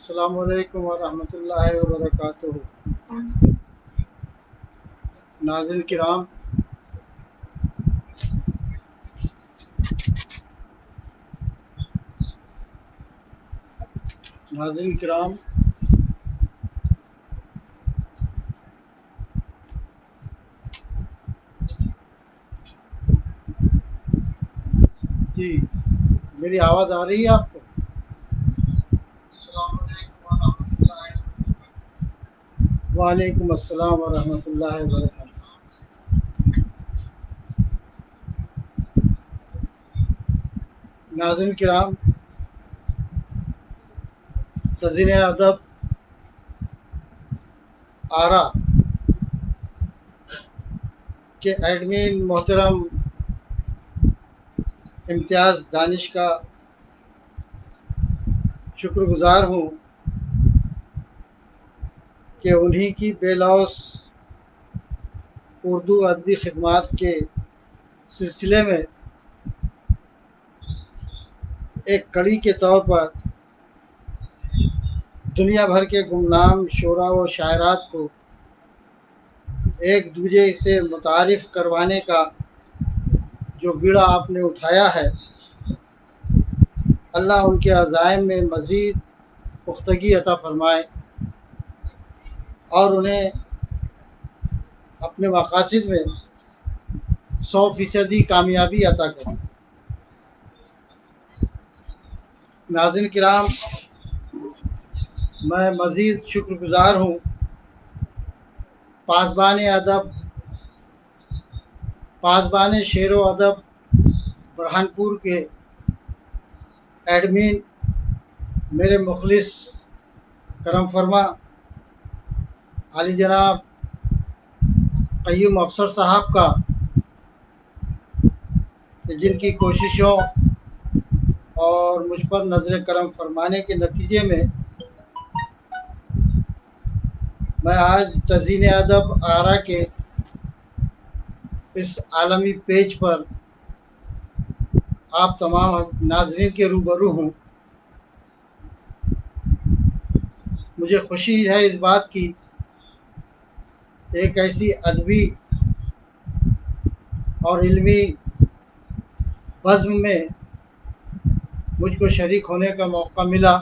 अस्सलामु अलैकुम व रहमतुल्लाहि व बरकातुहू। नाज़रीन किराम, नाज़रीन किराम, जी मेरी आवाज़ आ रही है आपको? वालेकुम अस्सलाम व रहमतुल्लाहि व बरकातुहू। नाज़रीन किराम, सज़ीर अदब आरा के एडमिन मोहतरम इम्तियाज़ दानिश का शुक्रगुज़ार हूँ कि उन्हीं की बेलौस उर्दू अदबी खिदमात के सिलसिले में एक कड़ी के तौर पर दुनिया भर के गुमनाम शोरा व शायरात को एक दूजे से मुतारिफ़ करवाने का जो बीड़ा आपने उठाया है, अल्लाह उनके अज़ाइम में मज़ीद पुख्तगी अता फ़रमाए और उन्हें अपने मक़ासिद में 100% कामयाबी अता करें। नाज़रीन किराम, मैं मज़ीद शुक्रगुज़ार हूँ पासबान अदब, पासबान शेर व अदब बुरहानपुर के एडमिन मेरे मुखलिस करम फरमा आली जनाब क़य्यूम अफसर साहब का, जिनकी कोशिशों और मुझ पर नज़र करम फरमाने के नतीजे में मैं आज तज़ीन अदब आरा के इस आलमी पेज पर आप तमाम नाज़रीन के रूबरू हूँ। मुझे खुशी है इस बात की, एक ऐसी अदबी और इल्मी बज़्म में मुझको शरीक होने का मौका मिला।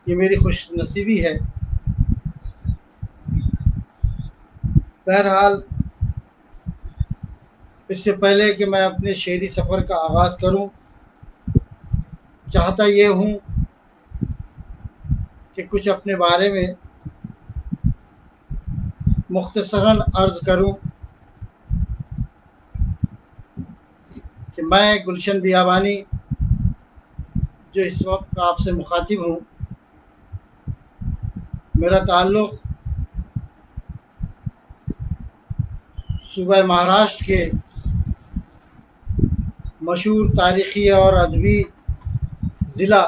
ये मेरी खुशनसीबी है। बहरहाल, इससे पहले कि मैं अपने शेरी सफ़र का आगाज़ करूं, चाहता ये हूं कि कुछ अपने बारे में मुख्तसरन अर्ज़ करूं कि मैं गुलशन बियाबानी, जो इस वक्त आपसे मुखातिब हूँ, मेरा ताल्लुक़ सूबा महाराष्ट्र के मशहूर तारीख़ी और अदबी ज़िला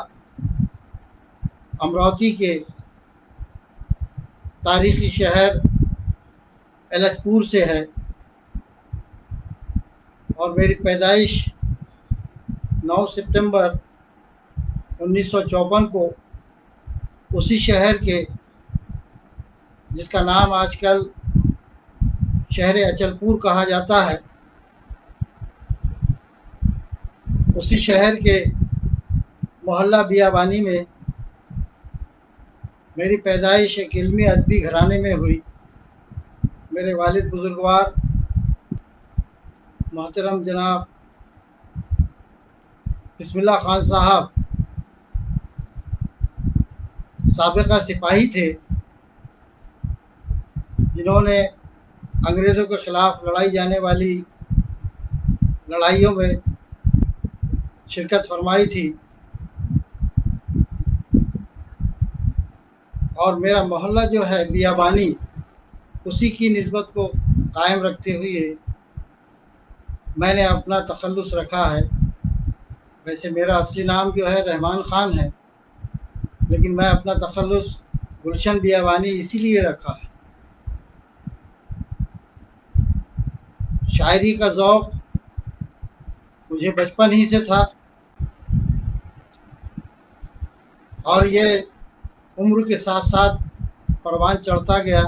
अमरावती के तारीख़ी शहर एलचपुर से है और मेरी पैदाइश 9 सितंबर 1954 को उसी शहर के, जिसका नाम आजकल शहर अचलपुर कहा जाता है, उसी शहर के मोहल्ला बियाबानी में मेरी पैदाइश एक इल्मी अदबी घराने में हुई। मेरे वालिद बुजुर्गवार मोहतरम जनाब बिस्मिल्लाह खान साहब साबिका सिपाही थे, जिन्होंने अंग्रेज़ों के ख़िलाफ़ लड़ाई जाने वाली लड़ाइयों में शिरकत फरमाई थी। और मेरा मोहल्ला जो है बियाबानी, उसी की निस्बत को कायम रखते हुए मैंने अपना तखल्लुस रखा है। वैसे मेरा असली नाम जो है रहमान ख़ान है, लेकिन मैं अपना तखल्लुस गुलशन बियाबानी इसीलिए रखा है। शायरी का ज़ौक़ मुझे बचपन ही से था, और ये उम्र के साथ साथ परवान चढ़ता गया,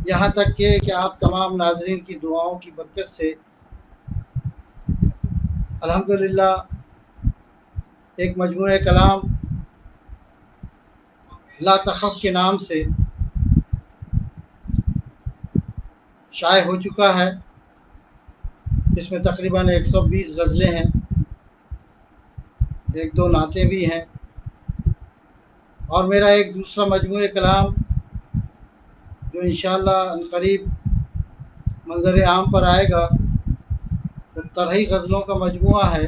यहाँ तक कि आप तमाम नाज़रीन की दुआओं की बरकत से अल्हम्दुलिल्लाह एक मजमूए कलाम ला तख़फ़ के नाम से शाये हो चुका है। इसमें तकरीबन 120 गज़लें हैं, एक दो नाते भी हैं, और मेरा एक दूसरा मजमूए कलाम जो इंशाअल्लाह अनक़रीब मंज़र आम पर आएगा, वो तरही गज़लों का मजमूआ है।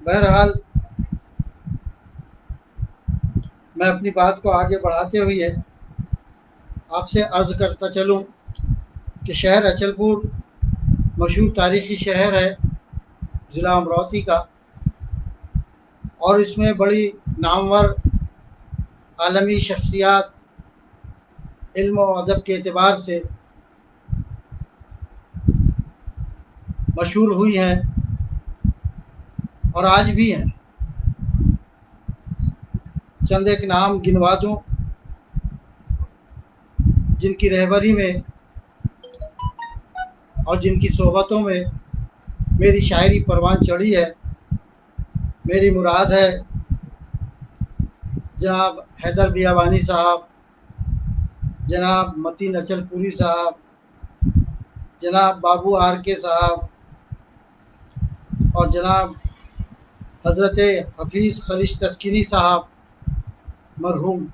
बहरहाल मैं अपनी बात को आगे बढ़ाते हुए आपसे अर्ज़ करता चलूँ कि शहर अचलपुर मशहूर तारीख़ी शहर है ज़िला अमरावती का, और इसमें बड़ी नामवर आलमी शख्सियात इल्म और अदब के एतबार से मशहूर हुई हैं और आज भी हैं। चंद एक नाम गिनवा दूँ जिनकी रहबरी में और जिनकी सोहबतों में मेरी शायरी परवान चढ़ी है। मेरी मुराद है जनाब हैदर बियाबानी साहब, जनाब मतीन अचलपुरी साहब, जनाब बाबू आर के साहब, और जनाब हज़रत हफ़ीज़ खलीश तस्कीनी साहब मरहूम।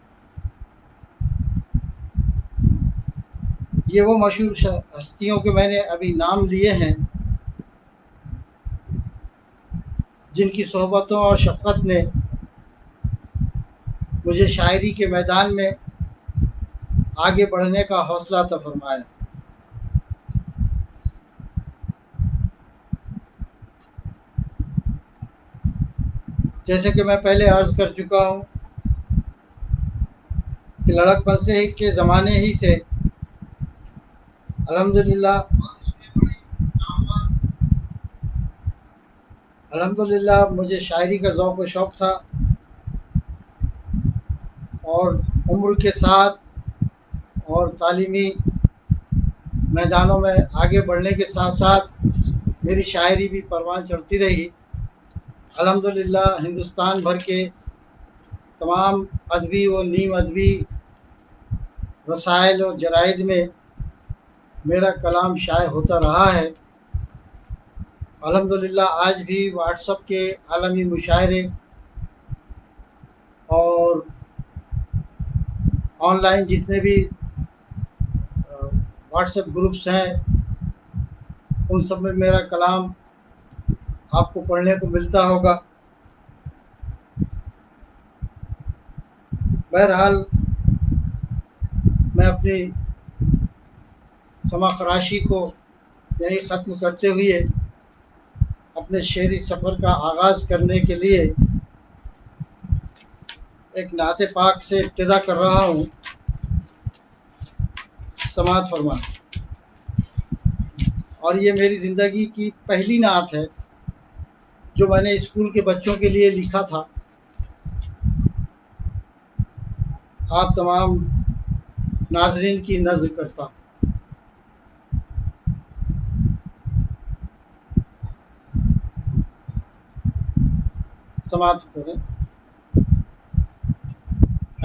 ये वो मशहूर हस्तियों के मैंने अभी नाम लिए हैं, जिनकी सोहबतों और शफ़क़त ने मुझे शायरी के मैदान में आगे बढ़ने का हौसला अता फ़रमाया। जैसे कि मैं पहले अर्ज़ कर चुका हूँ कि लड़कपन से ही के ज़माने ही से अल्हम्दुलिल्लाह अल्हम्दुलिल्लाह मुझे शायरी का ज़ौक़ व शौक़ था, और उम्र के साथ और तालीमी मैदानों में आगे बढ़ने के साथ साथ मेरी शायरी भी परवान चढ़ती रही। अल्हम्दुलिल्लाह हिंदुस्तान भर के तमाम अदबी व नीम अदबी रसायल और जराइद में मेरा कलाम शाये होता रहा है। अल्हम्दुलिल्लाह आज भी व्हाट्सएप के आलमी मुशायरे और ऑनलाइन जितने भी व्हाट्सएप ग्रुप्स हैं, उन सब में मेरा कलाम आपको पढ़ने को मिलता होगा। बहरहाल मैं अपनी समा ख़राशी को यहीं ख़त्म करते हुए अपने शेरी सफ़र का आगाज़ करने के लिए एक नाते पाक से इब्तिदा कर रहा हूँ। समाअत फरमाएं। और ये मेरी ज़िंदगी की पहली नात है जो मैंने स्कूल के बच्चों के लिए लिखा था। आप तमाम नाज़रीन की नज़्र करता हूँ। समाप्त करें।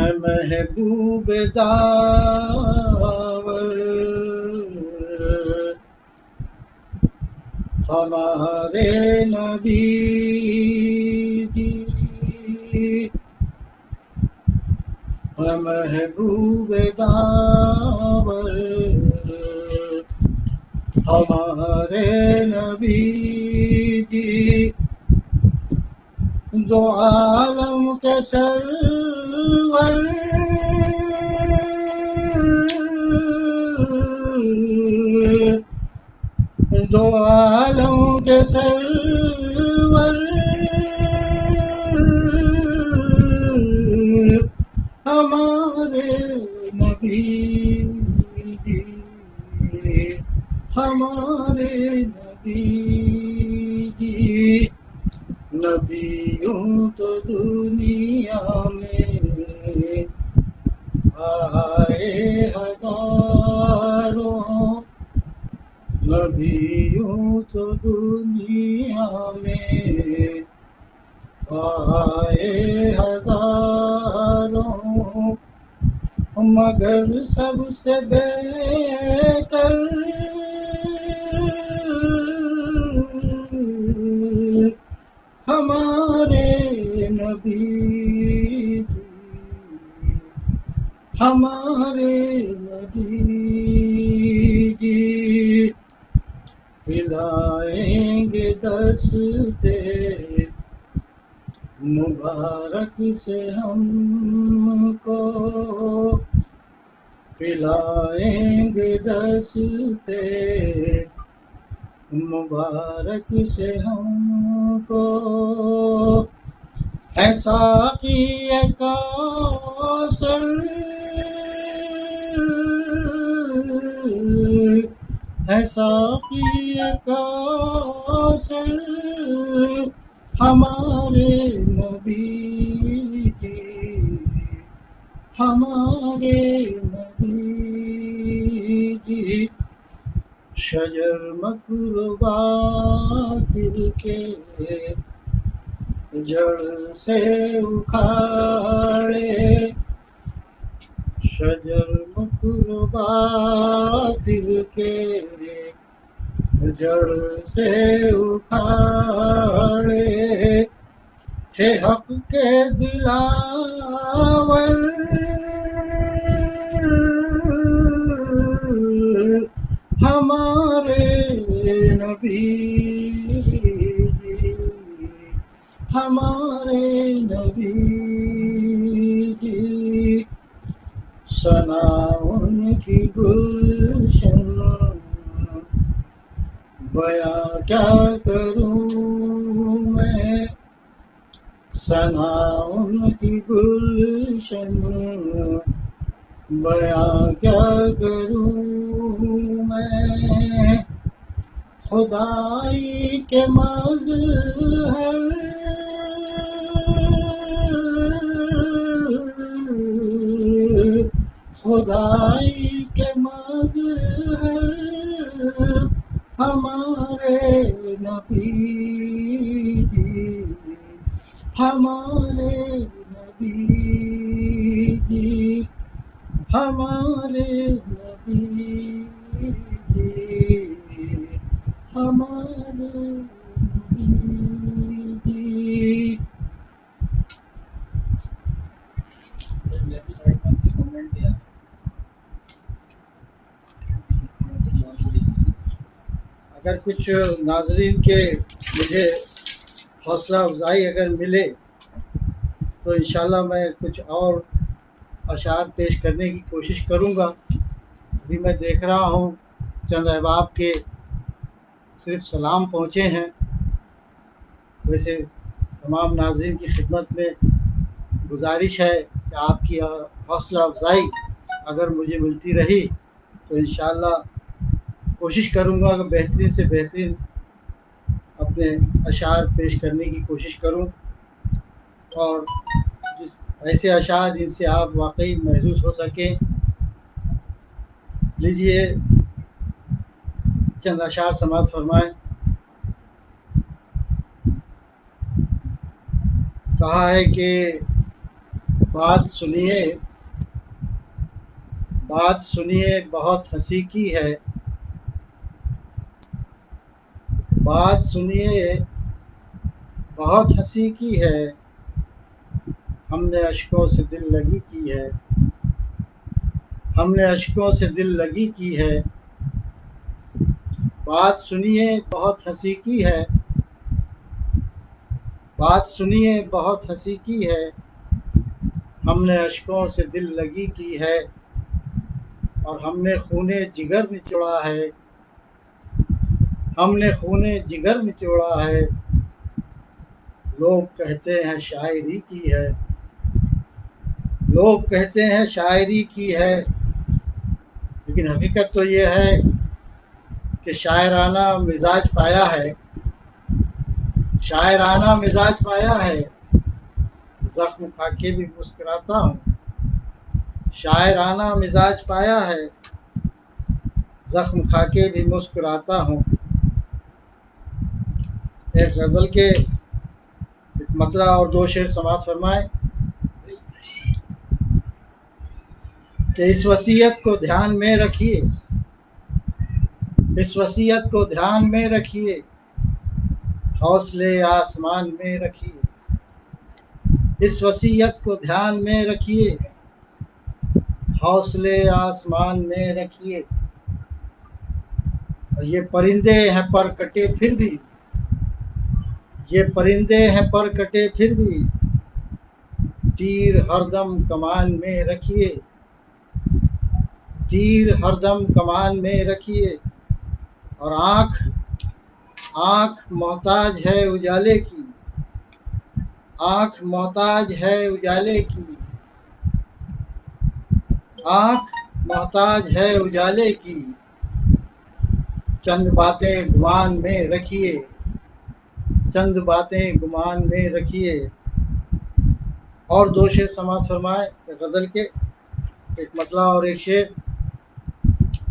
है महबूब दावर हमारे नबी की, है महबूब दावर हमारे नबी की, दो आलम के सरवर दो आलम के सरवर हमारे नबी जी, हमारे नबी जी। नबियों तो दुनिया में आए हजारों, नबियों तो दुनिया में आए हजारों, मगर सबसे बेहतर हमारे नबी जी, हमारे नबी जी। पिलाएंगे दस्ते मुबारक से हमको, पिलाएंगे दस्ते मुबारक से हमको, है साक़ी कौसर है साक़ी कौसर हमारे नबी की, हमारे नबी जी। शजर मकरूबा दिल के जड़ से उखाड़े, शजर मकरूबा दिल के जड़ से उखाड़े, थे हक के दिलावर हमारे नबी जी, हमारे नबी जी। सना उनकी गुलशन बयां क्या करूं मैं, सना उनकी गुलशन बयां क्या करूं मैं, खुदाई के मज़हर खुदाई के मज़हर हमारे नबी जी, हमारे नबी जी, हमारे नबी जी, हमारे नबी जी। अगर कुछ नाज़रीन के मुझे हौसला अफजाई अगर मिले तो इंशाल्लाह मैं कुछ और अशार पेश करने की कोशिश करूँगा। अभी मैं देख रहा हूँ चंद अहबाब के सिर्फ सलाम पहुँचे हैं। वैसे तमाम नाज़रीन की खिदमत में गुजारिश है कि आपकी हौसला अफजाई अगर मुझे मिलती रही तो इंशाल्लाह कोशिश करूँगा कि बेहतरीन से बेहतरीन अपने अशार पेश करने की कोशिश करूँ, और ऐसे अशार जिनसे आप वाकई महसूस हो सकें। लीजिए चंद अशार समाअत फरमाएं। कहा है कि बात सुनिए, बात सुनिए बहुत हंसी की है। बात सुनिए बहुत हंसी की है, हमने अश्कों से दिल लगी की है। हमने अश्कों से दिल लगी की है। बात सुनिए बहुत हंसी की है। बात सुनिए बहुत हंसी की है, हमने अश्कों से दिल लगी की है। और हमने खूने जिगर निचोड़ा है। हमने खूने जिगर निचोड़ा है। लोग कहते हैं शायरी की है। लोग कहते हैं शायरी की है, लेकिन हकीकत तो ये है कि शायराना मिजाज पाया है। शायराना मिजाज पाया है, जख्म खा के भी मुस्कुराता हूँ। शायराना मिजाज पाया है, जख्म खा के भी मुस्कुराता हूँ। एक गज़ल के एक मतला और दो शेर समाप्त फरमाए कि इस वसीयत को ध्यान में रखिए। इस वसीयत को ध्यान में रखिए, हौसले आसमान में रखिए। इस वसीयत को ध्यान में रखिए, हौसले आसमान में रखिए। और ये परिंदे हैं पर कटे फिर भी, ये परिंदे हैं पर कटे फिर भी, तीर हरदम कमान में रखिए। तीर हरदम कमान में रखिए। और आँख, आँख मोहताज है उजाले की। आँख मोहताज है उजाले की। आँख मोहताज है उजाले की। चंद बातें गुमान में रखिए। चंद बातें गुमान में रखिए। और दो शेर समाज फरमाए गज़ल के, एक मतला और एक शेर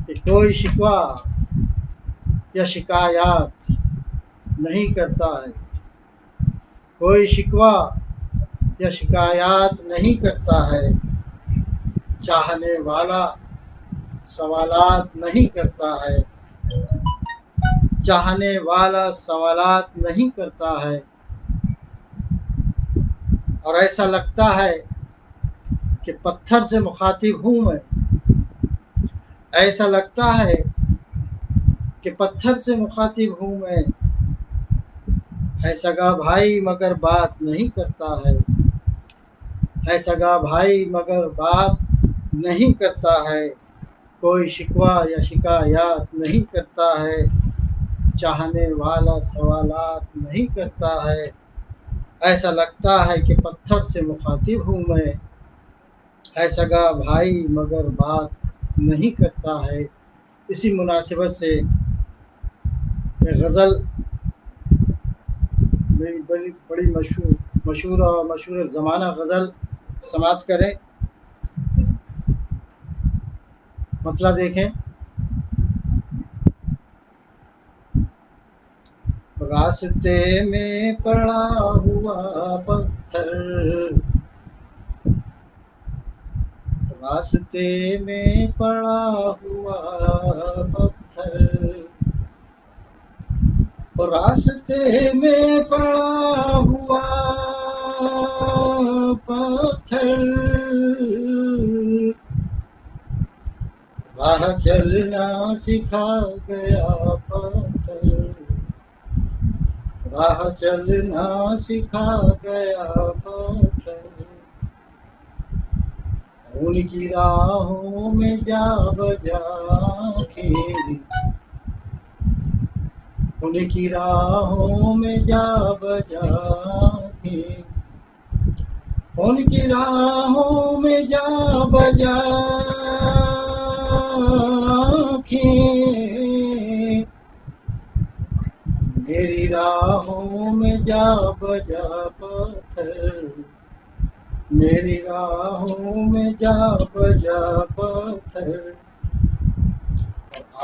कि कोई शिकवा या शिकायत नहीं करता है। कोई शिकवा या शिकायत नहीं करता है। चाहने वाला सवालात नहीं करता है। चाहने वाला सवालात नहीं करता है। और ऐसा लगता है कि पत्थर से मुखातिब हूँ मैं। ऐसा लगता है कि पत्थर से मुखातिब हूँ मैं। है सगा भाई मगर बात नहीं करता है। है सगा भाई मगर बात नहीं करता है। कोई शिकवा या शिकायत नहीं करता है। चाहने वाला सवालात नहीं करता है। ऐसा लगता है कि पत्थर से मुखातिब हूँ मैं। है सगा भाई मगर बात नहीं करता है। इसी मुनासिबत से ये गज़ल मेरी बड़ी बड़ी मशहूर और मशहूर ज़माना गज़ल समाप्त करें। मतला देखें। रास्ते में पड़ा हुआ पत्थर, रास्ते में पड़ा हुआ पत्थर, रास्ते में पड़ा हुआ पत्थर, राह चलना सिखा गया पत्थर, राह चलना सिखा गया पत्थर। उनकी राहों में जा बजा खेली, उनकी राहों में जा बजा खेली, उनकी राहों में जा बजा खेली, मेरी राहों में जा बजा पत्थर, मेरी राहों में जा बजा पत्थर।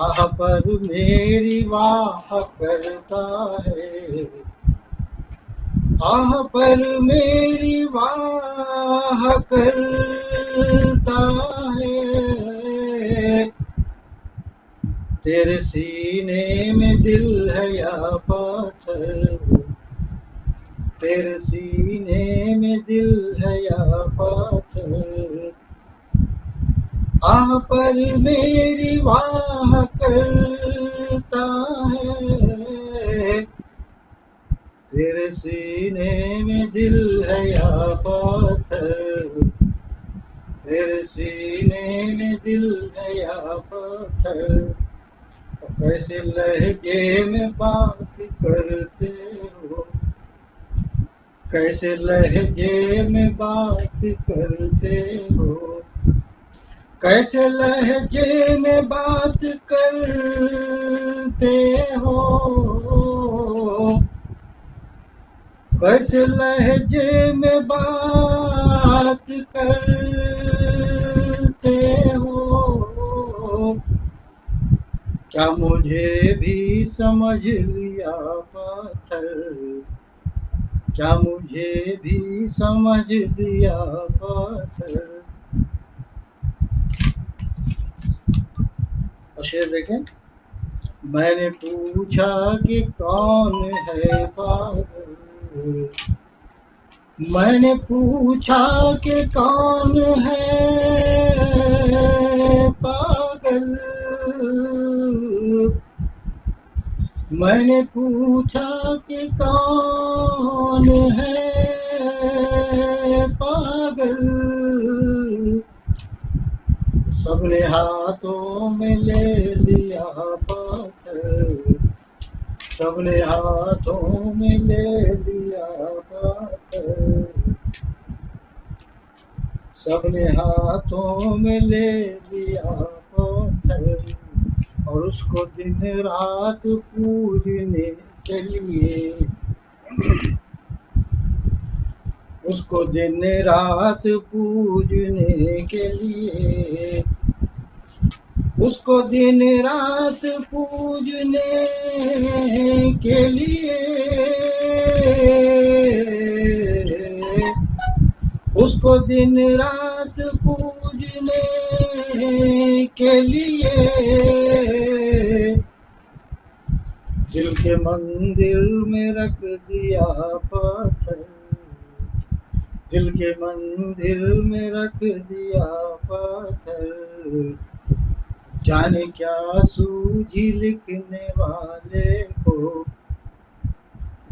आह पर मेरी वाह करता है, आह पर मेरी वाह करता है, तेरे सीने में दिल है या पत्थर, तेरे सीने में दिल है या पत्थर। आह पर मेरी वाह करता है, तेरे सीने में दिल है या पत्थर, तेरे सीने में दिल है या पत्थर। कैसे लहजे में बात करते हो, कैसे लहजे में बात करते हो, कैसे लहजे में बात करते हो, कैसे लहजे में बात करते हो। क्या मुझे भी समझ लिया पत्थर, क्या मुझे भी समझ लिया पत्थर। और शेर देखें। मैंने पूछा कि कौन है पागल, मैंने पूछा कि कौन है पागल, मैंने पूछा कि कौन है पागल। सबने हाथों में ले लिया पत्थर, सबने हाथों में ले लिया पत्थर, सबने हाथों में ले लिया पत्थर। और उसको दिन रात पूजने के लिए, उसको दिन रात पूजने के लिए, उसको दिन रात पूजने के लिए, उसको दिन रात पूजने के लिए, दिल के मंदिर में रख दिया पत्थर, दिल के मंदिर में रख दिया पत्थर। जाने क्या सूझी लिखने वाले को,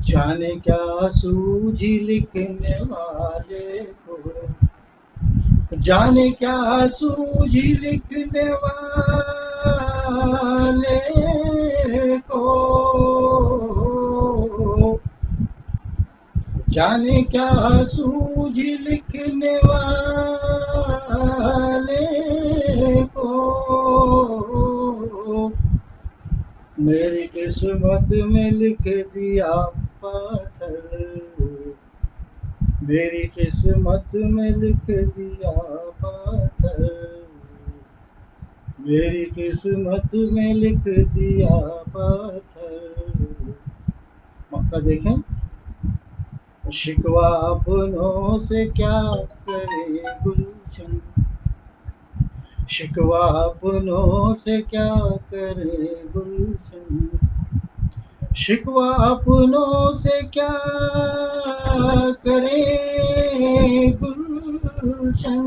जाने क्या सूझी लिखने वाले को, जाने क्या सूझी लिखने वाले को, जाने क्या सूझी लिखने वाले को। मेरी किस्मत में लिख दिया पत्थर, मेरी किस्मत में लिख दिया पत्थर, मेरी किस्मत में लिख दिया पत्थर। मक्का देखें। शिकवा अपनों से क्या करे गुलशन, शिकवा अपनों से क्या करे गुलशन, शिकवा अपनों से क्या करे गुलशन,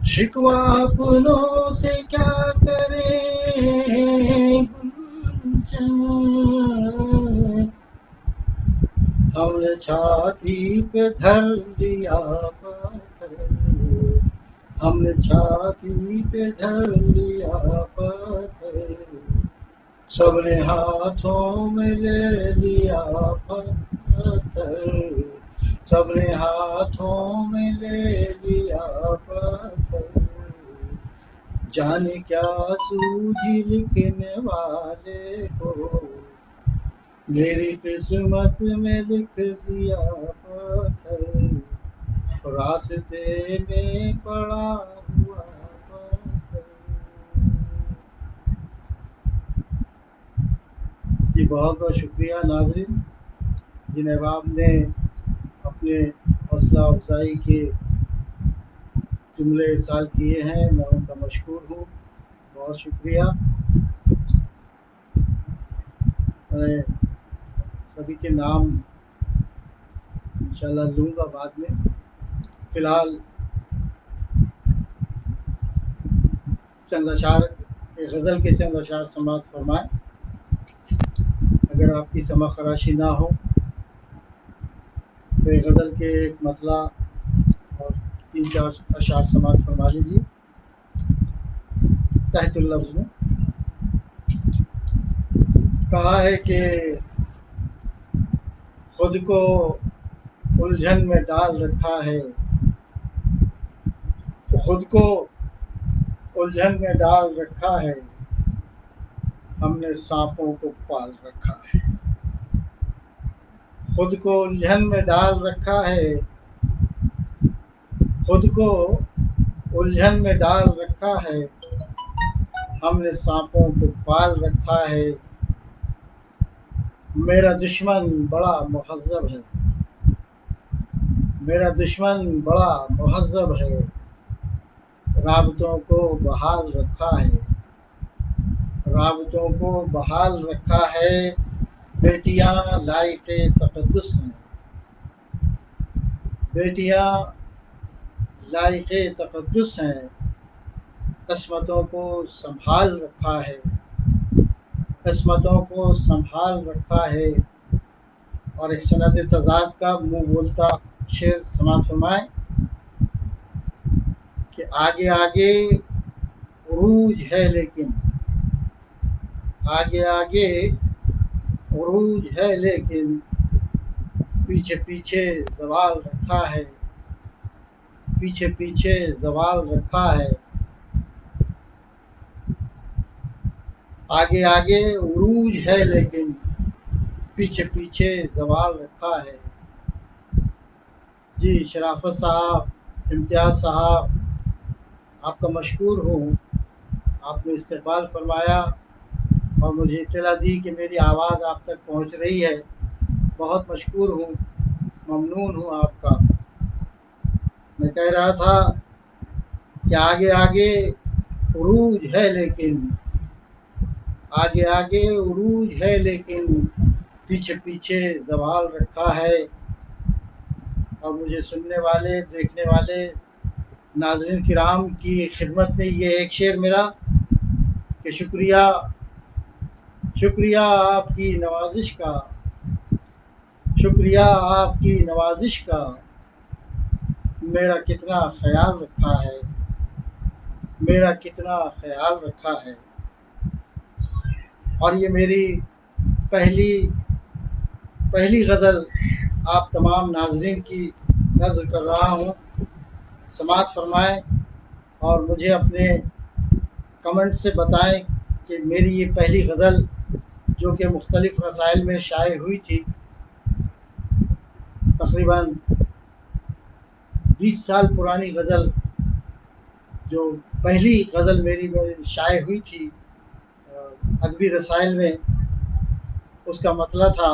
शिकवा अपनों से क्या करे गुलशन। हमने छाती पे धर लिया पत्थर, हमने छाती पे धर लिया पत्थर। सबने हाथों में ले लिया पत्थर, सबने हाथों में ले लिया पत्थर। जाने क्या सूझी लिखने वाले को, मेरी किस्मत में लिख दिया पत्थर, रास्ते में पड़ा हुआ पत्थर। ये बहुत बहुत शुक्रिया नाज़रीन, जिन अहबाब ने अपने हौसला अफजाई के जुमले इरसाल किए हैं, मैं उनका मशकूर हूँ। बहुत शुक्रिया। मैं सभी के नाम इंशाल्लाह लूँगा बाद में। फ़िलहाल चंद अशार, एक गज़ल के चंद अशार समाअत फरमाएँ, अगर आपकी समा खराशी ना हो तो एक गज़ल के एक मतला और 3-4 अशार समाअत फरमा लीजिए तहतुल लफ्ज़ में। कहा है कि खुद को उलझन में डाल रखा है, खुद को उलझन में डाल रखा है, हमने सांपों को पाल रखा है। खुद को उलझन में डाल रखा है, खुद को उलझन में डाल रखा है, हमने सांपों को पाल रखा है। मेरा दुश्मन बड़ा मुहज़्ज़ब है, मेरा दुश्मन बड़ा मुहज़्ज़ब है, राबतों को बहाल रखा है, राबतों को बहाल रखा है। बेटियां लायक़े तक़द्दुस हैं, बेटियां लायक़े तक़द्दुस हैं, क़स्मतों को संभाल रखा है, क़स्मतों को संभाल रखा है। और एक सनत तज़ाद का मुँह बोलता शेर समाअत फरमाएँ कि आगे आगे उरूज है लेकिन, आगे आगे उरूज है लेकिन, पीछे पीछे ज़वाल रखा है, पीछे पीछे ज़वाल रखा है। आगे आगे उरूज है लेकिन, पीछे पीछे ज़वाल रखा है। जी शराफत साहब, इम्तियाज़ साहब, आपका मशकूर हूँ। आपने इस्तक़बाल फरमाया और मुझे इत्तला दी कि मेरी आवाज़ आप तक पहुँच रही है। बहुत मशकूर हूँ, ममनून हूँ आपका। मैं कह रहा था कि आगे आगे उरूज है लेकिन, आगे आगे उरूज है लेकिन, पीछे पीछे ज़वाल रखा है। और मुझे सुनने वाले, देखने वाले नाज़रीन किराम की खिदमत में ये एक शेर मेरा कि शुक्रिया, शुक्रिया आपकी नवाजिश का, शुक्रिया आपकी नवाजिश का, मेरा कितना ख्याल रखा है, मेरा कितना ख्याल रखा है। और ये मेरी पहली पहली गज़ल आप तमाम नाज़रीन की नज़्र कर रहा हूँ। समाअत फरमाएँ और मुझे अपने कमेंट से बताएं कि मेरी ये पहली गज़ल जो कि मुख्तलिफ़ रसाइल में शाये हुई थी, तकरीबन 20 साल पुरानी गज़ल, जो पहली गज़ल मेरी में शाये हुई थी अदबी रसाइल में, उसका मतलब था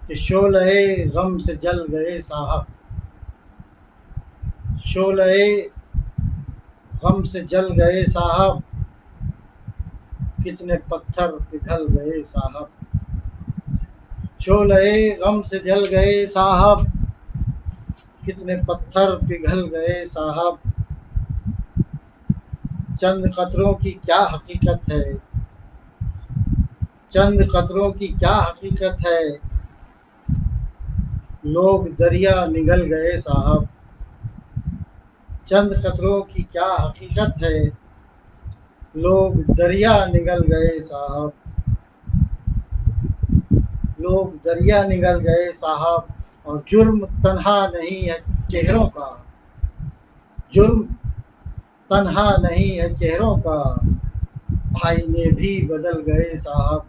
कि शोले गम से जल गए साहब, शोले गम से जल गए साहब, कितने पत्थर पिघल गए साहब, शोले गम से जल गए साहब, कितने पत्थर पिघल गए साहब। चंद कतरों की क्या हकीकत है, चंद कतरों की क्या हकीकत है, लोग दरिया निगल गए साहब, चंद कतरों की क्या हकीकत है, लोग दरिया निगल गए साहब, लोग दरिया निगल गए साहब। और जुर्म तन्हा नहीं है चेहरों का, जुर्म तन्हा नहीं है चेहरों का, आईने भी बदल गए साहब,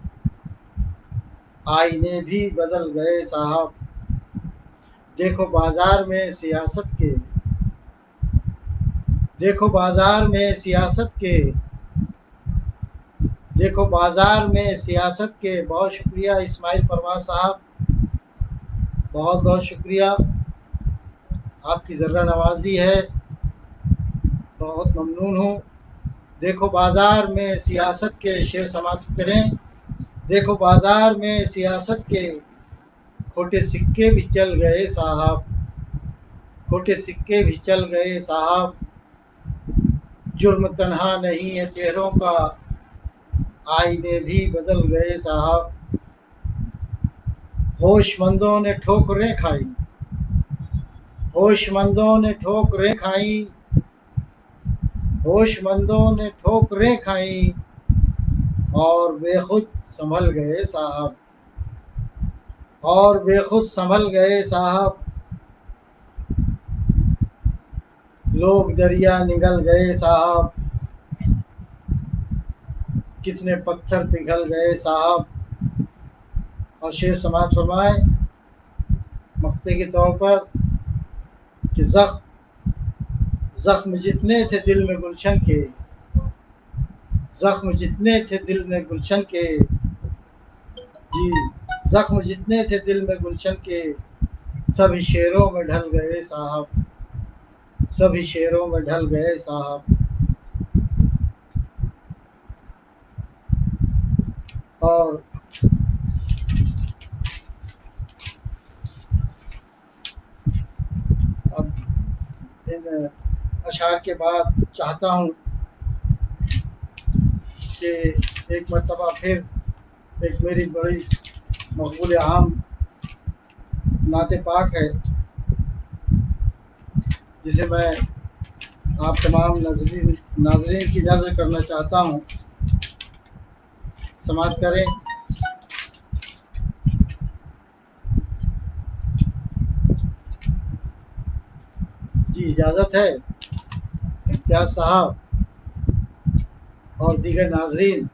आईने भी बदल गए साहब। देखो बाजार में सियासत के, देखो बाजार में सियासत के, देखो बाजार में सियासत के, बहुत शुक्रिया इस्माइल परवाज साहब, बहुत बहुत शुक्रिया, आपकी ज़र्रा नवाजी है, बहुत ममनून हूँ। देखो बाजार में सियासत के, शेर समाप्त करें। देखो बाजार में सियासत के खोटे सिक्के भी चल गए साहब, खोटे सिक्के भी चल गए साहब। जुर्म तन्हा नहीं है चेहरों का, आईने भी बदल गए साहब। होशमंदों ने ठोकरें खाई, होशमंदों ने ठोकरें खाई, होशमंदों ने ठोकरें खाई और बेखुद संभल गए साहब, और बेखुद संभल गए साहब। लोग दरिया निगल गए साहब, कितने पत्थर पिघल गए साहब। और शेर समाज फरमाए मक्ते के तौर पर कि जख्म जितने थे दिल में गुलशन के, जख्म जितने थे दिल में गुलशन के, जी जख्म जितने थे दिल में गुलशन के, सभी शेरों में ढल गए साहब, सभी शेरों में ढल गए साहब। और अब इन अशार के बाद चाहता हूँ कि एक मरतबा फिर एक मेरी बड़ी मकबूल आम नाते पाक है, जिसे मैं आप तमाम नाजरीन की नज़र करना चाहता हूँ, समाप्त करें। जी इजाज़त है। इम्तियाज़ साहब और दीगर नाजरीन,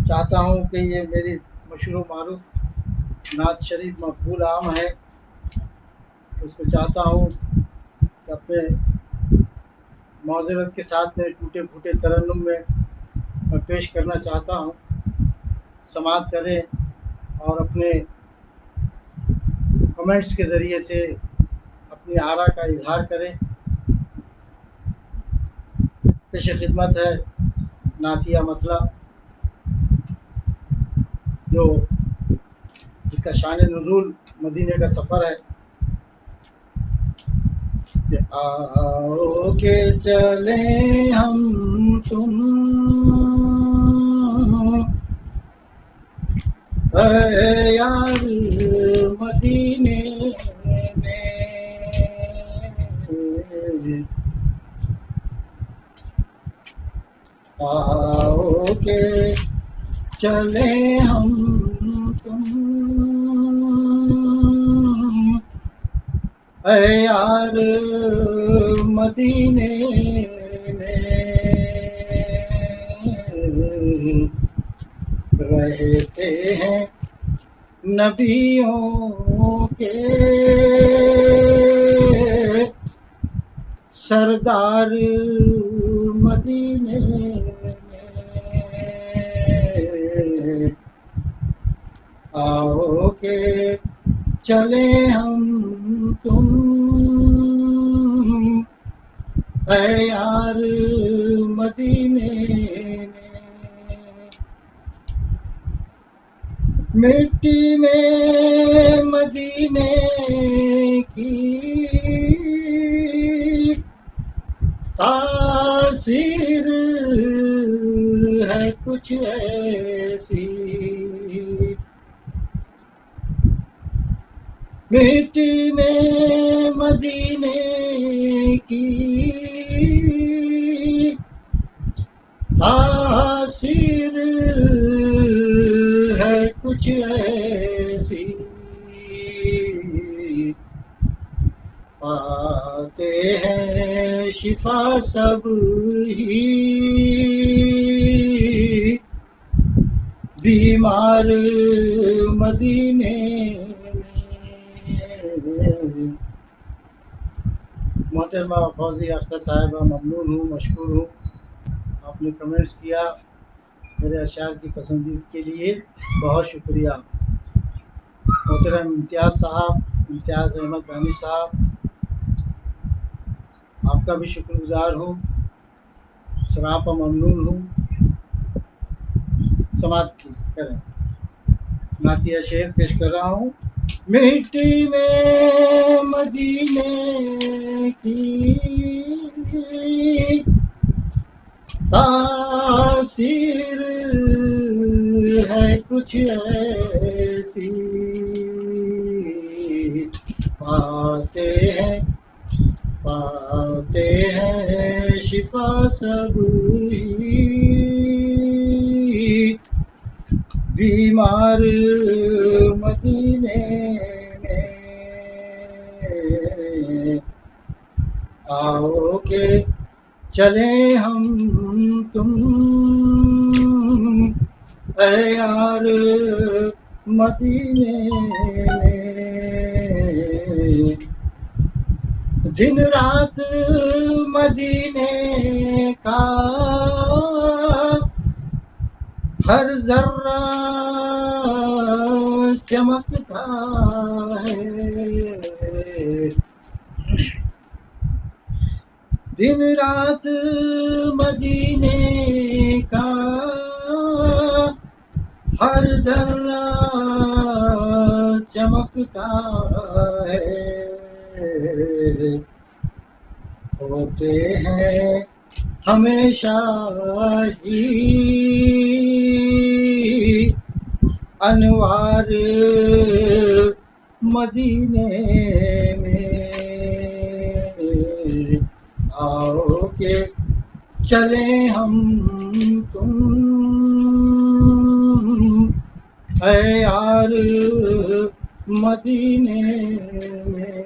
चाहता हूँ कि ये मेरी मशहूर मारूफ नात शरीफ मकबूल आम है, उसको चाहता हूँ कि अपने मौज़रत के साथ में टूटे फूटे तरन्नुम में मैं पेश करना चाहता हूँ। समाप्त करें और अपने कमेंट्स के ज़रिए से अपनी आरा का इजहार करें। पेश खिदमत है नातिया मतला, जो जिसका शान नुज़ूल मदीने का सफ़र है। कि आओ के चले हम तुम यार मदीने में, आओ के चले हम तुम यार मदीने में, रहते हैं नबियों के सरदार मदीने में। आओ के चले हम तुम यार मदीने में, मिट्टी में मदीने की तासीर है कुछ ऐसी, मिट्टी में मदीने की तासीर है कुछ ऐसी, पाते हैं शिफा सब ही बीमार मदीने में। मोहतरमा फौजी अख्तर साहिबा, ममनून हूँ, मशकूर हूँ, आपने कमेंट्स किया, मेरे अशार की पसंदीद के लिए बहुत शुक्रिया। मोहतरम इम्तियाज़ साहब, इम्तियाज़ अहमद दानी साहब, आपका भी शुक्रगुजार हूँ, सरापा ममनून हूँ। समाप्त की करें। नातिया शेर पेश कर रहा हूँ। मिट्टी में मदीने की तासीर है कुछ ऐसी, पाते हैं पाते हैं शिफा सब बीमार मदीने में। आओ के चले हम तुम ऐ यार मदीने में। दिन रात मदीने का हर जर्रा चमकता है। दिन रात मदीने का हर जर्रा चमकता है। होते हैं हमेशा ही अनवार मदीने में। आओ के चले हम तुम ऐ यार मदीने में।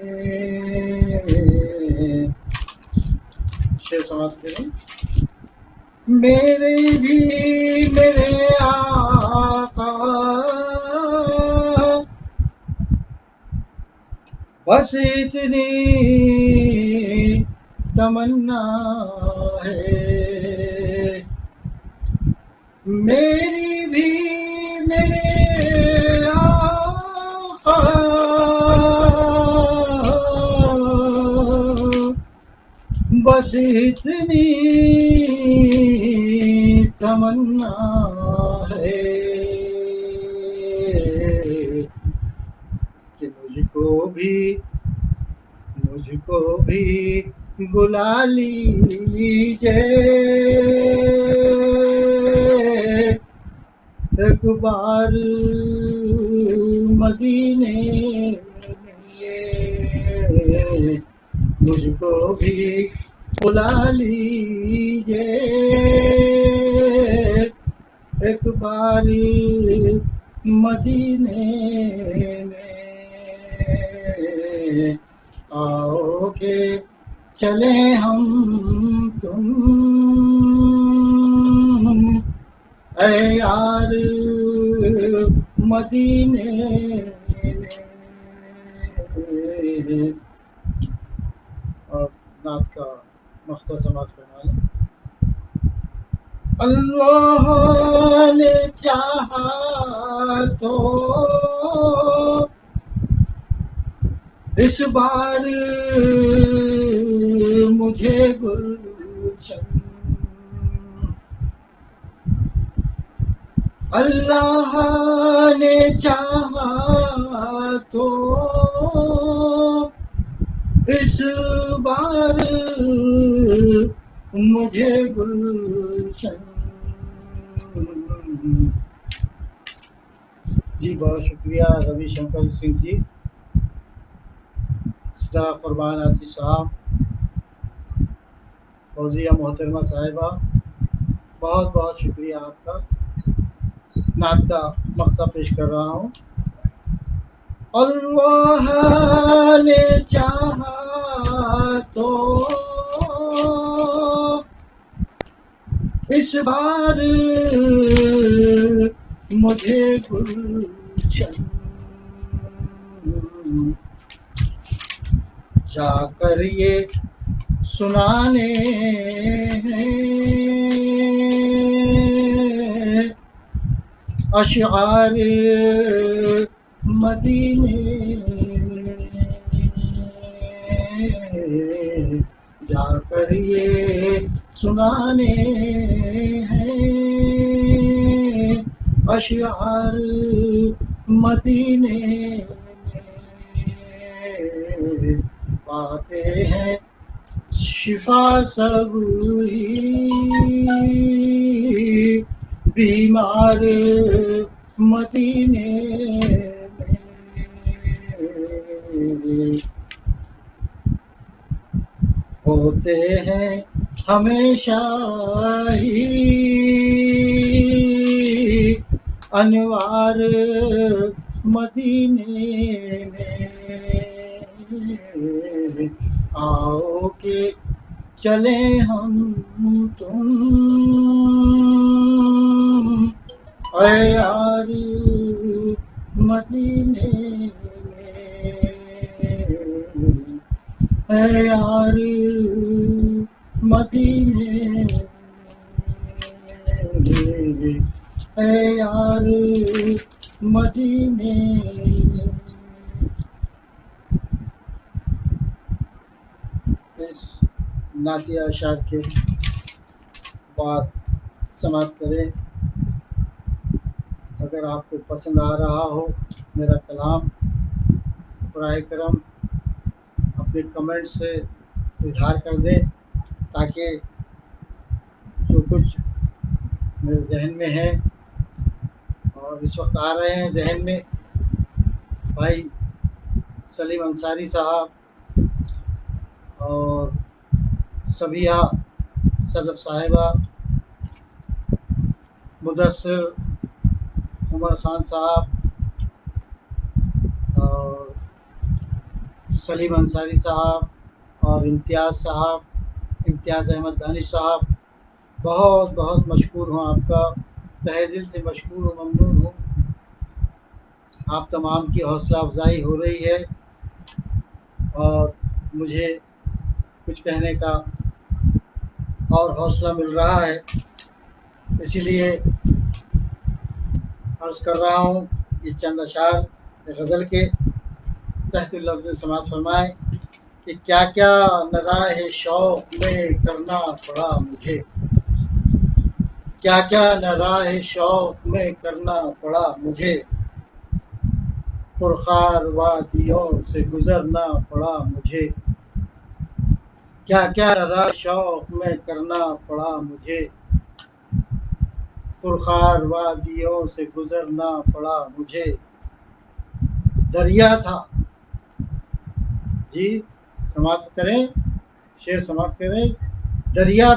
शेर समाप्त करें। मेरे भी मेरे आका बस इतनी तमन्ना है। मेरी भी मेरे आका बस इतनी तमन्ना है कि मुझको भी बुला लीजिए एक बार मदीने में। मुझको भी बुला लीजिए एक बार मदीने में। आओ के चले हम तुम ऐ यार मदीने में। और नात का मख्ता समाप्त करना है। अल्लाह ने चाहा तो इस बार मुझे गुलशन, अल्लाह ने चाहा तो इस बार मुझे गुलशन। जी बहुत शुक्रिया रविशंकर सिंह जी, सितारा कुर्बान आती साहब, फौजिया मोहतरमा साहिबा, बहुत बहुत शुक्रिया आपका। नात का मक्ता पेश कर रहा हूँ। अल्लाह ने चाहा तो इस बार मुझे गुलशन, जाकर ये सुनाने हैं अशआर मदीने में जाकर ये सुनाने हैं। अशआर मदीने में पाते हैं शिफा सब ही बीमार मदीने में होते हैं हमेशा ही अनवार मदीने में। आओ के चले हम तुम ऐ यार मदीने में, ऐ यार मदीने में, ऐ यार मदीने में। इस नातिया अशार के बाद समाप्त करें। अगर आपको पसंद आ रहा हो मेरा कलाम, बराए करम अपने कमेंट से इजहार कर दें, ताकि जो कुछ मेरे जहन में है और इस वक्त आ रहे हैं जहन में, भाई सलीम अंसारी साहब और सबिया सदफ साहिबा, मुदस्सिर उमर ख़ान साहब और सलीम अंसारी साहब और इम्तियाज़ अहमद दानिश साहब, बहुत बहुत मशकूर हूँ आपका, तहे दिल से मशकूर हूँ, ममनून हूँ। आप तमाम की हौसला अफजाई हो रही है और मुझे कुछ कहने का और हौसला मिल रहा है, इसीलिए अर्ज़ कर रहा हूँ। ये चंद अशार गज़ल के तहत लफ्ज़ समात फरमाएँ कि क्या क्या नगाहे शौक़ में करना पड़ा मुझे, क्या क्या नगाहे शौक़ में करना पड़ा मुझे, पुरखार वादियों से गुजरना पड़ा मुझे, क्या क्या नगाहे शौक़ में करना पड़ा मुझे, पुरखार वादियों से गुजरना पड़ा मुझे। दरिया था जी, समाप्त करें, शेर समाप्त करें। दरिया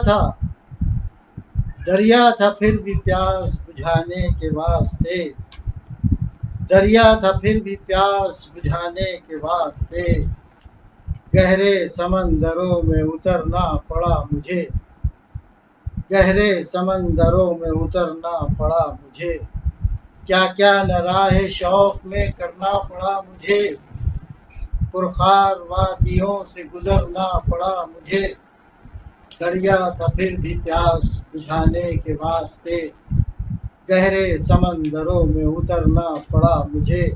था फिर भी प्यास बुझाने के वास्ते, दरिया था फिर भी प्यास बुझाने के वास्ते, गहरे समंदरों में उतरना पड़ा मुझे, गहरे समंदरों में उतरना पड़ा मुझे। क्या क्या नराहे शौक़ में करना पड़ा मुझे, पुरखार वादियों से गुजरना पड़ा मुझे। दरिया था फिर भी प्यास बुझाने के वास्ते, गहरे समंदरों में उतरना पड़ा मुझे।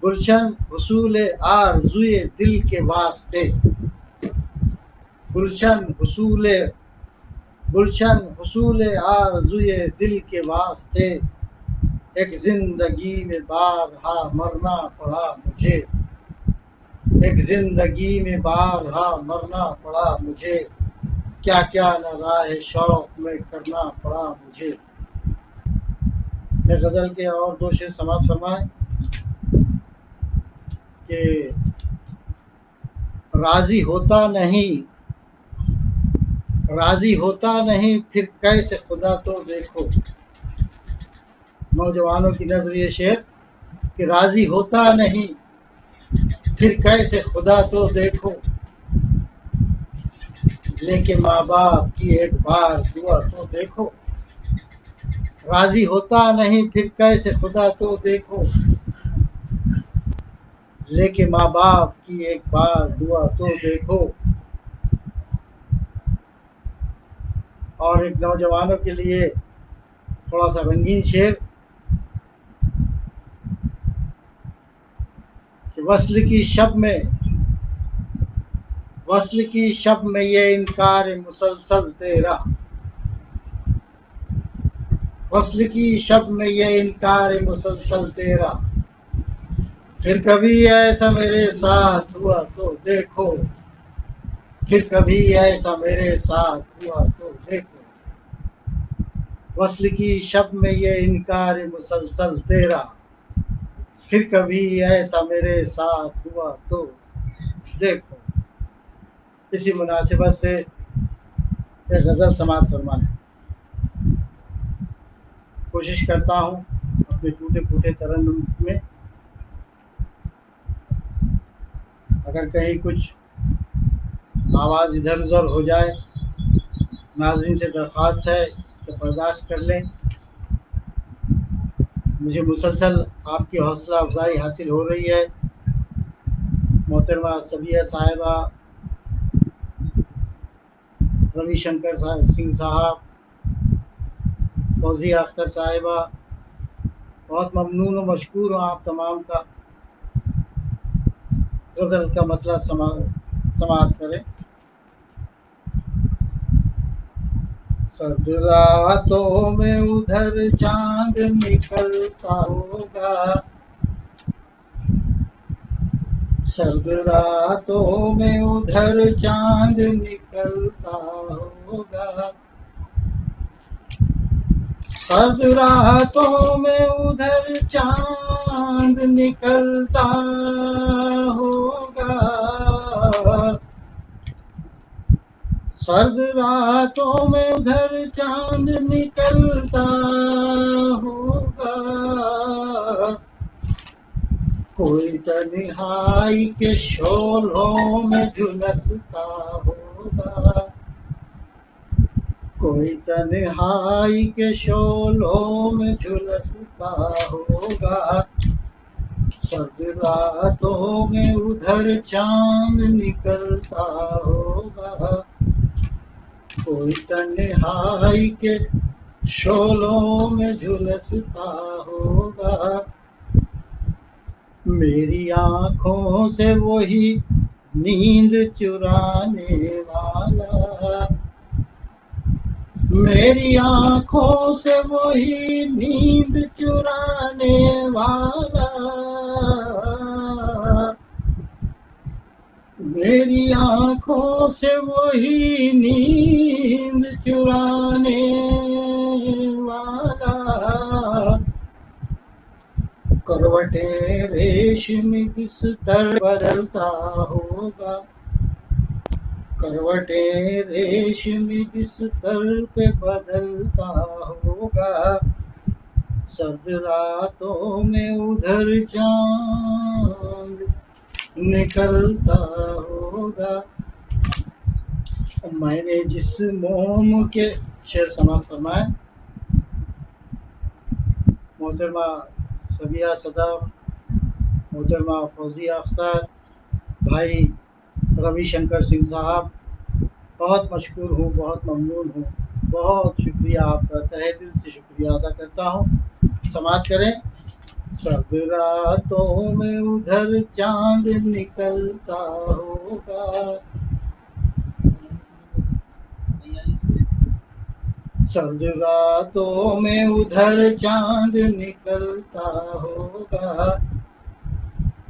गुलशन हुसूल आरज़ुए दिल के वास्ते, गुलशन हुसूल आरज़ुए दिल के वास्ते, एक जिंदगी में बारहा मरना पड़ा मुझे, एक जिंदगी में बारहा मरना पड़ा मुझे। क्या क्या नगाहे शौक़ में करना पड़ा मुझे। मैं गज़ल के और दो शेर समाप्त फरमाएं कि राज़ी होता नहीं फिर कैसे खुदा तो देखो। नौजवानों की नज़र ये शेर कि राज़ी होता नहीं फिर कैसे खुदा तो देखो, लेकिन माँ बाप की एक बार दुआ तो देखो। राज़ी होता नहीं फिर कैसे खुदा तो देखो, लेकिन माँ बाप की एक बार दुआ तो देखो। और एक नौजवानों के लिए थोड़ा सा रंगीन शेर कि वस्ल की शब में ये इनकार मुसलसल तेरा, वस्ल की शब में ये इनकार मुसलसल तेरा, फिर कभी ऐसा मेरे साथ हुआ तो देखो, फिर कभी ऐसा मेरे साथ हुआ तो देखो, वस्ल की शब में ये इनकार मुसलसल तेरा, फिर कभी ऐसा मेरे साथ हुआ तो देखो। इसी मुनासिबत से एक गज़ल समाज फरमाने कोशिश करता हूँ अपने टूटे फूटे तरन्नुम में। अगर कहीं कुछ आवाज़ इधर उधर हो जाए, नाज़रीन से दरख्वास्त है कि बर्दाश्त कर लें। मुझे मुसलसल आपकी हौसला अफजाई हासिल हो रही है। मोहतरमा सबिया साहिबा, रविशंकर सिंह साहब, फौजिया अख्तर साहिबा, बहुत ममनून और मशकूर हूँ आप तमाम का। गज़ल का मतलब समाअत करें। सर्द रातों में उधर चांद निकलता होगा, सर्द रातों में उधर चांद निकलता होगा, सर्द रातों में उधर चांद निकलता होगा, सर्द रातों में उधर चांद निकलता होगा, कोई तन्हाई के शोलों में झुलसता होगा, कोई तन्हाई के शोलों में झुलसता होगा, सर्द रातों में उधर चांद निकलता होगा, कोई तन्हाई के शोलों में झुलसता होगा, मेरी आँखों से वही नींद चुराने वाला, मेरी आँखों से वही नींद चुराने वाला, मेरी आँखों से वही नींद चुराने वाला, करवटें रेशमी बिस्तर बदलता होगा, करवटें रेशमी बिस्तर पे बदलता होगा, सर्द रातों में उधर चांद निकलता होगा। मैंने जिस मोम के शेर समाप्त फरमाए। मोहतरमा सबिया सदाब, मोहतरमा फौजिया अख्तर, भाई रविशंकर सिंह साहब, बहुत मशकूर हूँ, बहुत ममनून हूँ, बहुत शुक्रिया आपका, तहे दिल से शुक्रिया अदा करता हूँ। समाप्त करें। सर्द रातों में उधर चांद निकलता होगा, सर्द रातों में उधर चांद निकलता होगा,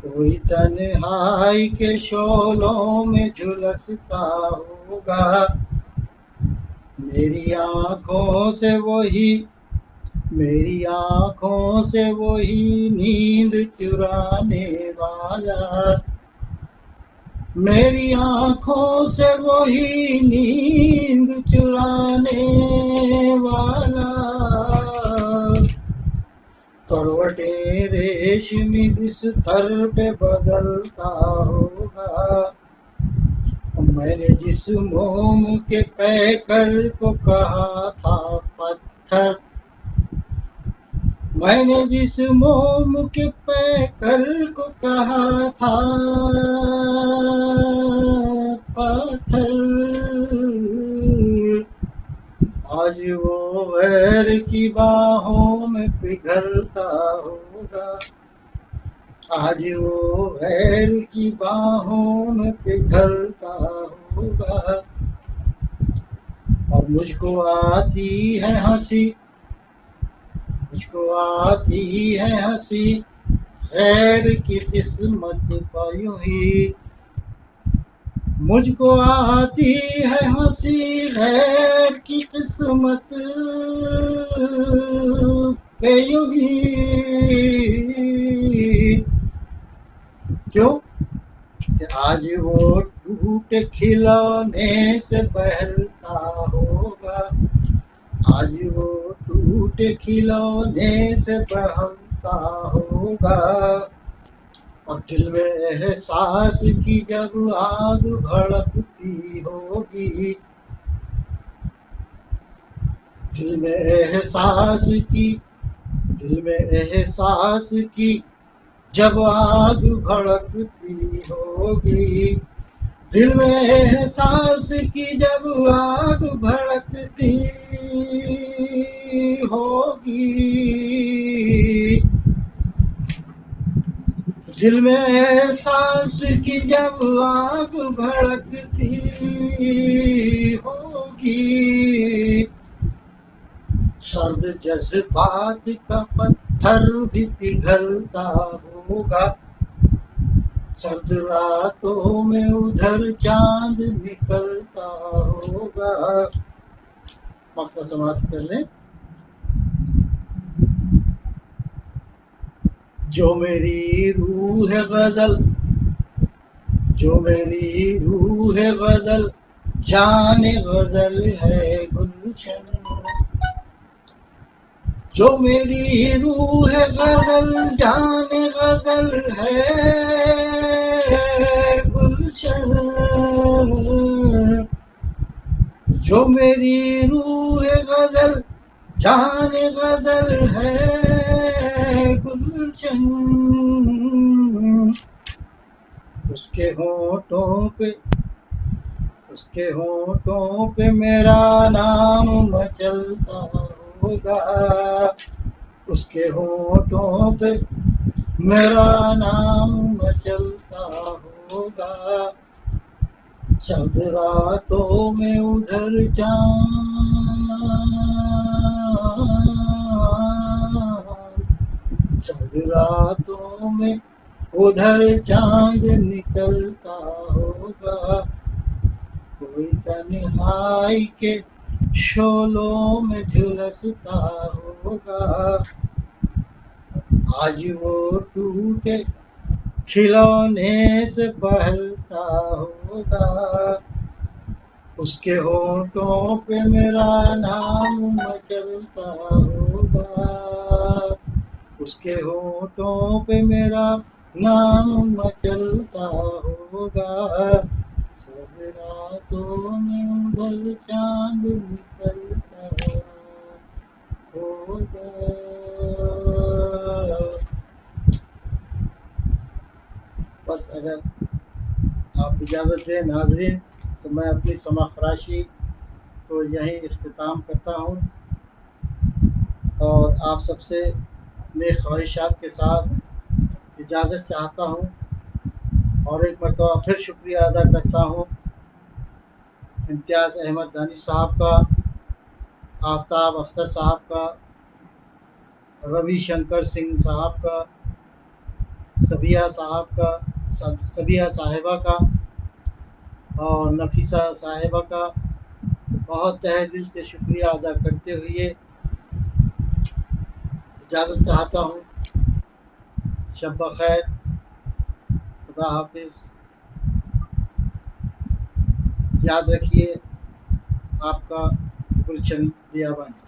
कोई तन्हाई के शोलों में झुलसता होगा, मेरी आँखों से वही नींद चुराने वाला, मेरी आँखों से वही नींद चुराने वाला, करवटें रेशमी बिस्तर पे बदलता होगा, मैंने जिस मोम के पैकर को कहा था पत्थर, मैंने जिस मोम के पैकर को कहा था पत्थर, आज वो गैर की बात पिघलता होगा, आज वो गैर की बाहों में पिघलता होगा। और मुझको आती है हंसी, मुझको आती है हंसी, खैर की किस्मत पर यूं ही। मुझको आती है हंसी खैर की किस्मत पे यूं ही। क्यों कि आज वो टूटे खिलौने से बहलता होगा, आज वो टूटे खिलौने से बहलता होगा। और दिल में एहसास की जब आग भड़कती होगी, दिल में एहसास की, दिल में एहसास की जब आग भड़कती होगी, दिल में एहसास की जब आग भड़कती होगी, दिल में एहसास की जब आग भड़कती होगी, सर्द जज्बात का पत्थर भी पिघलता होगा, सर्द रातों में उधर चांद निकलता होगा। वक्त समाप्त कर लें। जो मेरी रूह है गजल, जो मेरी रूह है गजल, जाने गजल है गुलशन। जो मेरी रूह है गजल, जाने गजल है गुलशन। जो मेरी रूह है गजल, जाने गजल है गुलशन। उसके होठों पे, उसके होठों पे मेरा नाम मचलता होगा, उसके होठों पे मेरा नाम मचलता होगा। सर्द रातों में उधर चांद, सर्द रातों में उधर चांद निकलता होगा। कोई तन्हाई के शोलों में झुलसता होगा, आज वो टूटे खिलौने से बहलता होगा। उसके होठों पे मेरा नाम मचलता होगा, उसके होठों पे मेरा नाम मचलता होगा। सब रातों में उधर चांद निकलता होगा। बस अगर आप इजाज़त दें नाज़रीन, तो मैं अपनी समाखराशी को यहीं इख्तिताम करता हूँ और आप सबसे मेरी ख्वाहिशात के साथ इजाज़त चाहता हूँ। और एक मरतबा फिर शुक्रिया अदा करता हूँ इम्तियाज़ अहमद दानी साहब का, आफ्ताब अख्तर साहब का, रवि शंकर सिंह साहब का, सबिया साहब का, सबिया साहिबा का और नफीसा साहिबा का बहुत तहे दिल से शुक्रिया अदा करते हुए इजाज़त चाहता हूँ। शब बख़ैर, खुदा हाफिज़। याद रखिए, आपका गुलशन बियाबानी।